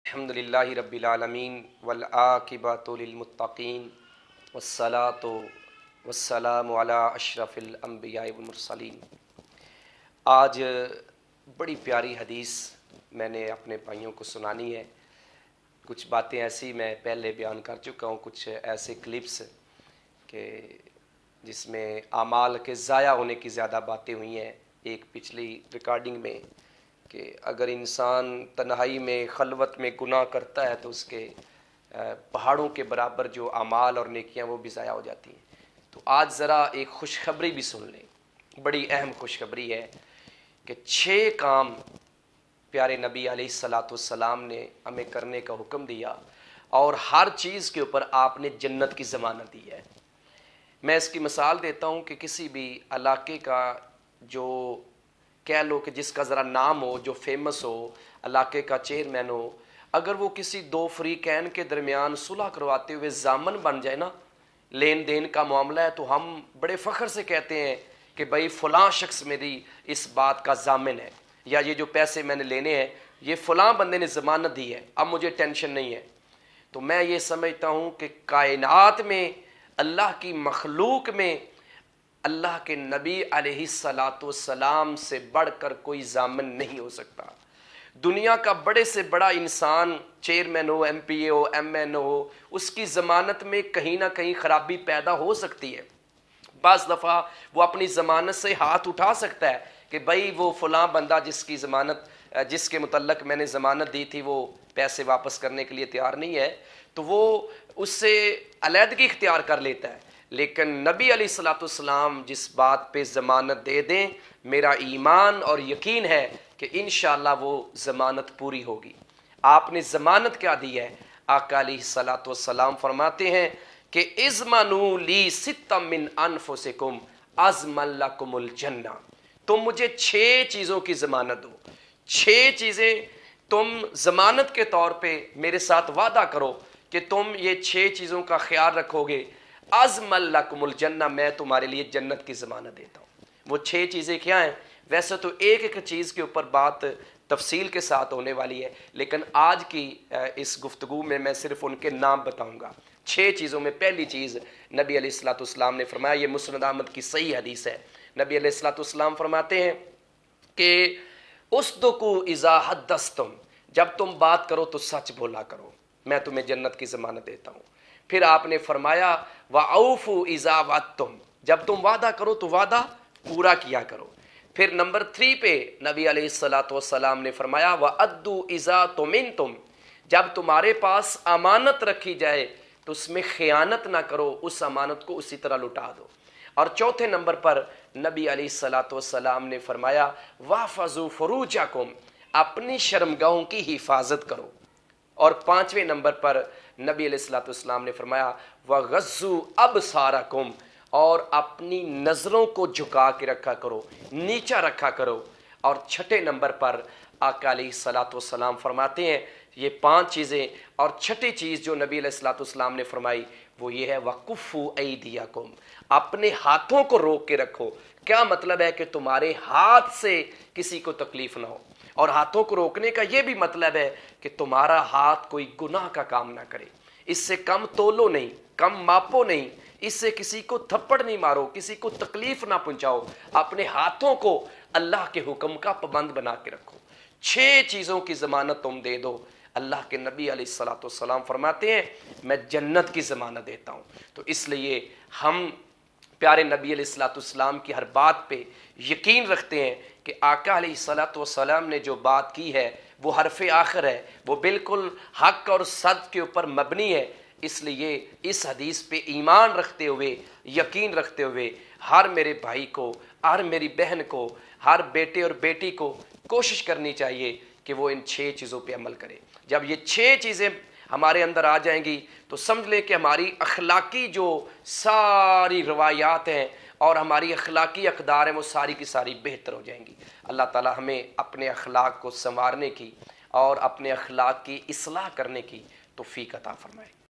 الحمدللہ رب العالمین والعاقبۃ للمتقین والصلاۃ والسلام علی اشرف الانبیاء والمرسلین۔ آج بڑی پیاری حدیث میں نے اپنے بھائیوں کو سنانی ہے۔ کچھ باتیں ایسی میں پہلے بیان کر چکا ہوں، کچھ ایسے کلپس کہ جس میں اعمال کے ضائع ہونے کی زیادہ باتیں ہوئی ہیں۔ ایک پچھلی ریکارڈنگ میں کہ اگر انسان تنہائی میں خلوت میں گناہ کرتا ہے تو اس کے پہاڑوں کے برابر جو اعمال اور نیکیاں وہ بھی ضائع ہو جاتی ہیں۔ تو آج ذرا ایک خوشخبری بھی سن لیں، بڑی اہم خوشخبری ہے کہ 6 کام پیارے نبی علیہ الصلاۃ والسلام نے ہمیں کرنے کا حکم دیا اور ہر چیز کے اوپر آپ نے جنت کی ضمانت دی ہے۔ میں اس کی مثال دیتا ہوں کہ کسی بھی علاقے کا جو کہہ لو کہ جس کا ذرا نام ہو، جو فیمس ہو، علاقے کا چیئرمین ہو، اگر وہ کسی 2 فریقین کے درمیان صلح کرواتے ہوئے ضامن بن جائے نا، لین دین کا معاملہ ہے، تو ہم بڑے فخر سے کہتے ہیں کہ بھائی فلاں شخص میری اس بات کا ضامن ہے، یا یہ جو پیسے میں نے لینے ہیں یہ فلاں بندے نے ضمانت دی ہے، اب مجھے ٹینشن نہیں ہے۔ تو میں یہ سمجھتا ہوں کہ کائنات میں، اللہ کی مخلوق میں، اللہ کے نبی علیہ الصلاۃ والسلام سے بڑھ کر کوئی ضامن نہیں ہو سکتا۔ دنیا کا بڑے سے بڑا انسان، چیئرمین ہو، ایم پی اے ہو، ایم این ہو، اس کی ضمانت میں کہیں نہ کہیں خرابی پیدا ہو سکتی ہے۔ بعض دفعہ وہ اپنی ضمانت سے ہاتھ اٹھا سکتا ہے کہ بھائی وہ فلاں بندہ جس کے متعلق میں نے ضمانت دی تھی وہ پیسے واپس کرنے کے لیے تیار نہیں ہے، تو وہ اس سے علیحدگی اختیار کر لیتا ہے۔ لیکن نبی علیہ الصلاۃ والسلام جس بات پہ ضمانت دے دیں، میرا ایمان اور یقین ہے کہ انشاءاللہ وہ ضمانت پوری ہوگی۔ آپ نے ضمانت کیا دی ہے؟ آقا علیہ الصلاۃ والسلام فرماتے ہیں کہ اضمنوا لی 6 من انفسکم اضمن لکم الجنہ، تم مجھے 6 چیزوں کی ضمانت دو، 6 چیزیں تم ضمانت کے طور پہ میرے ساتھ وعدہ کرو کہ تم یہ 6 چیزوں کا خیال رکھو گے، اضمن لکم الجنہ، میں تمہارے لیے جنت کی ضمانت دیتا ہوں۔ وہ 6 چیزیں کیا ہیں؟ ویسے تو ایک ایک چیز کے اوپر بات تفصیل کے ساتھ ہونے والی ہے، لیکن آج کی اس گفتگو میں صرف ان کے نام بتاؤں گا۔ 6 چیزوں میں پہلی چیز نبی علیہ الصلاۃ والسلام نے فرمایا، یہ مسند احمد کی صحیح حدیث ہے۔ نبی علیہ الصلاۃ والسلام فرماتے ہیں کہ اصدقوا اذا حدثتم، جب تم بات کرو تو سچ بولا کرو، میں تمہیں جنت کی ضمانت دیتا ہوں۔ پھر آپ نے فرمایا وَأَوْفُوا إِذَا وَعَدتُّمْ، جب تم وعدہ کرو تو وعدہ پورا کیا کرو۔ پھر نمبر 3 پہ نبی علیہ الصلاۃ والسلام نے فرمایا وَأَدُّوا إِذَا تُمِنْتُمْ، جب تمہارے پاس امانت رکھی جائے تو اس میں خیانت نہ کرو، اس امانت کو اسی طرح لٹا دو۔ اور چوتھے نمبر پر نبی علیہ الصلاۃ والسلام نے فرمایا وَاحْفَظُوا فُرُوجَكُمْ، اپنی شرمگاہوں کی حفاظت کرو۔ اور 5ویں نمبر پر نبی علیہ الصلاۃ والسلام نے فرمایا وَغَضُّوا أَبْصَارَكُمْ، اور اپنی نظروں کو جھکا کے رکھا کرو، نیچا رکھا کرو۔ اور 6 نمبر پر آقا علیہ الصلاۃ والسلام فرماتے ہیں یہ 5 چیزیں، اور 6ٹھی چیز جو نبی علیہ الصلاۃ والسلام نے فرمائی وہ یہ ہے وَكُفُّوا أَيْدِيَكُمْ، اپنے ہاتھوں کو روک کے رکھو۔ کیا مطلب ہے؟ کہ تمہارے ہاتھ سے کسی کو تکلیف نہ ہو۔ اور ہاتھوں کو روکنے کا یہ بھی مطلب ہے کہ تمہارا ہاتھ کوئی گناہ کا کام نہ کرے، اس سے کم تولو نہیں، کم ماپو نہیں، اس سے کسی کو تھپڑ نہیں مارو، کسی کو تکلیف نہ پہنچاؤ، اپنے ہاتھوں کو اللہ کے حکم کا پابند بنا کے رکھو۔ 6 چیزوں کی ضمانت تم دے دو، اللہ کے نبی علیہ الصلاۃ والسلام فرماتے ہیں میں جنت کی ضمانت دیتا ہوں۔ تو اس لیے ہم پیارے نبی علیہ الصلاۃ والسلام کی ہر بات پہ یقین رکھتے ہیں کہ آقا علیہ الصلاۃ والسلام نے جو بات کی ہے وہ حرف آخر ہے، وہ بالکل حق اور صدق کے اوپر مبنی ہے۔ اس لیے اس حدیث پہ ایمان رکھتے ہوئے، یقین رکھتے ہوئے، ہر میرے بھائی کو، ہر میری بہن کو، ہر بیٹے اور بیٹی کو کوشش کرنی چاہیے کہ وہ ان 6 چیزوں پہ عمل کرے۔ جب یہ 6 چیزیں ہمارے اندر آ جائیں گی تو سمجھ لیں کہ ہماری اخلاقی جو ساری روایات ہیں اور ہماری اخلاقی اقدار ہیں وہ ساری کی ساری بہتر ہو جائیں گی۔ اللہ تعالی ہمیں اپنے اخلاق کو سنوارنے کی اور اپنے اخلاق کی اصلاح کرنے کی توفیق عطا فرمائے۔